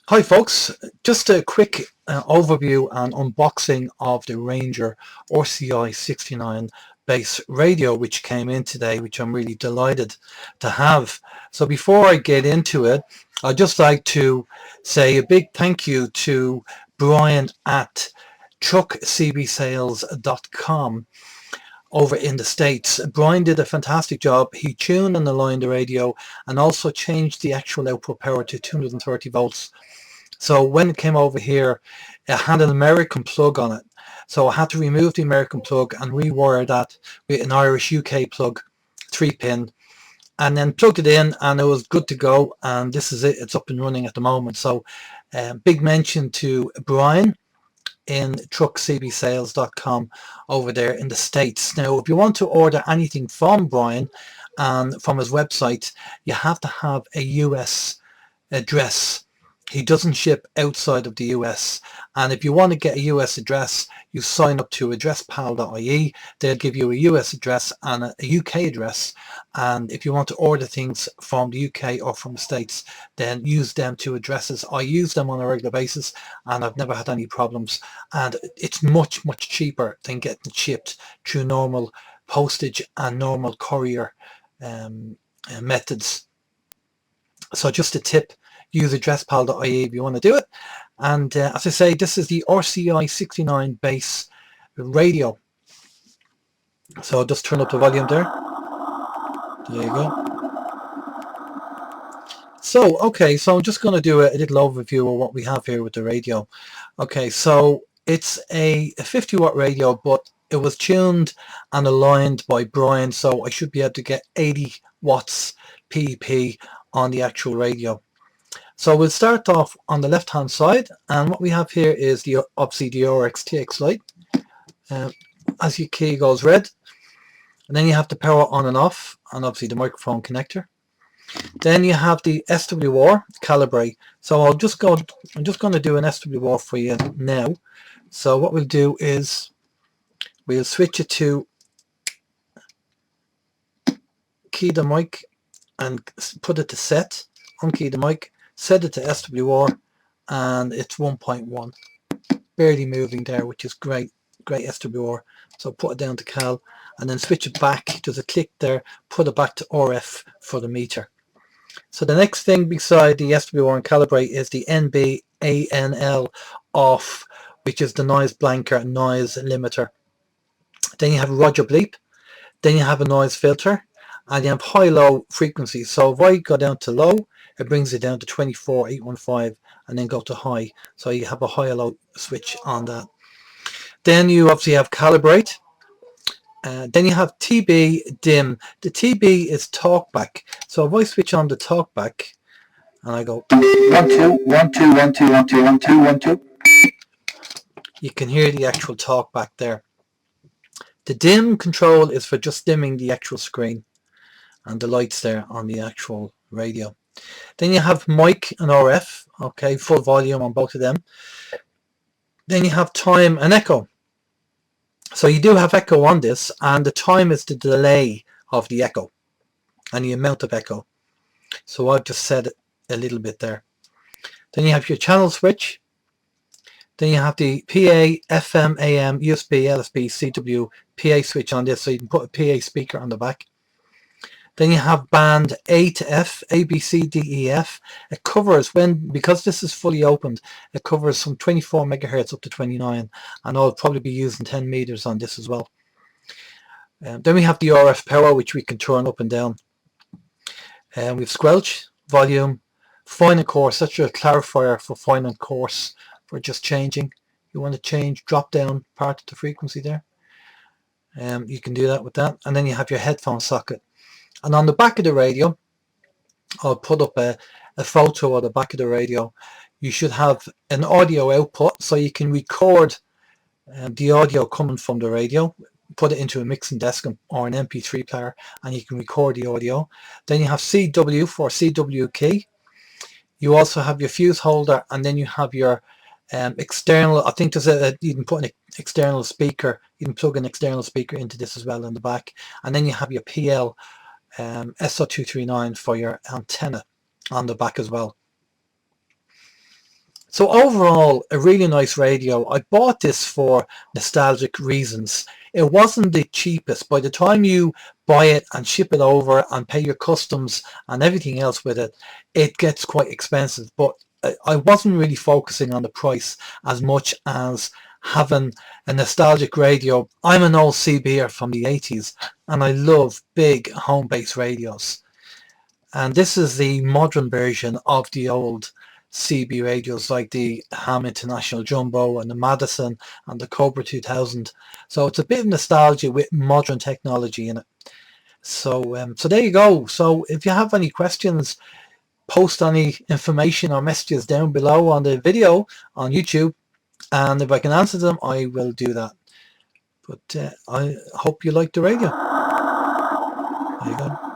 Hi folks, just a quick overview and unboxing of the Ranger RCI 69 bass radio which came in today, which I'm really delighted to have. So before I get into it, I'd just like to say a big thank you to Brian at truckcbsales.com over in the States. Brian did a fantastic job. He tuned and aligned the radio and also changed the actual output power to 230 volts. So when it came over here, it had an American plug on it. So I had to remove the American plug and rewire that with an Irish UK plug, 3-pin, and then plugged it in and it was good to go. And this is it. It's up and running at the moment. So big mention to Brian in truckcbsales.com over there in the States. Now, if you want to order anything from Brian and from his website, you have to have a US address. He doesn't ship outside of the US, and if you want to get a US address, you sign up to addresspal.ie. They'll give you a US address and a UK address, and if you want to order things from the UK or from the States, then use them two addresses. I use them on a regular basis and I've never had any problems, and it's much cheaper than getting shipped through normal postage and normal courier methods. So just a tip, use addresspal.ie if you want to do it. And as I say, this is the RCI 69 bass radio. So I'll just turn up the volume there. There you go. So, okay, so I'm just going to do a little overview of what we have here with the radio. Okay, so it's a 50 watt radio, but it was tuned and aligned by Brian, so I should be able to get 80 watts PEP on the actual radio. So we'll start off on the left hand side, and what we have here is the obviously the RX-TX light. As your key goes red, and then you have the power on and off, and obviously the microphone connector. Then you have the SWR calibrate. So I'm just going to do an SWR for you now. So what we'll do is we'll switch it to key the mic and put it to set, unkey the mic, set it to SWR, and it's 1.1, barely moving there, which is great SWR. So put it down to cal and then switch it back, there's a click there, put it back to RF for the meter. So the next thing beside the SWR and calibrate is the NBANL off, which is the noise blanker, noise limiter. Then you have Roger bleep, then you have a noise filter, and you have high-low frequency. So if I go down to low, it brings it down to 24,815 and then go to high. So you have a high-low switch on that. Then you obviously have calibrate. Then you have TB dim. The TB is talkback. So if I switch on the talkback and I go 1 2 1 2 1 2 1 2 1 2 1 2, you can hear the actual talkback there. The dim control is for just dimming the actual screen and the lights there on the actual radio. Then you have mic and RF, okay, full volume on both of them. Then you have time and echo. So you do have echo on this, and the time is the delay of the echo and the amount of echo. So I've just said it a little bit there. Then you have your channel switch. Then you have the PA, FM, AM, USB, LSB, CW, PA switch on this, so you can put a PA speaker on the back. Then you have band A to F, A, B, C, D, E, F. It covers, because this is fully opened, it covers from 24 megahertz up to 29, and I'll probably be using 10 meters on this as well. Then we have the RF power, which we can turn up and down. We have squelch, volume, fine and coarse. That's your clarifier for fine and coarse, for just changing. You want to change, drop down part of the frequency there. You can do that with that. And then you have your headphone socket. And on the back of the radio, I'll put up a photo of the back of the radio. You should have an audio output, so you can record the audio coming from the radio, put it into a mixing desk or an MP3 player, and you can record the audio. Then you have CW for CW key. You also have your fuse holder, and then you have your external, I think there's you can put an external speaker, you can plug an external speaker into this as well in the back. And then you have your PL SO239 for your antenna on the back as well. So overall, a really nice radio. I bought this for nostalgic reasons. It wasn't the cheapest. By the time you buy it and ship it over and pay your customs and everything else with it, it gets quite expensive. But I wasn't really focusing on the price as much as having a nostalgic radio. I'm an old CB'er from the 80s and I love big home-based radios. And this is the modern version of the old CB radios, like the Ham International Jumbo and the Madison and the Cobra 2000. So it's a bit of nostalgia with modern technology in it. So so there you go. So if you have any questions, post any information or messages down below on the video on YouTube, and if I can answer them, I will do that. But I hope you like the radio. There you go.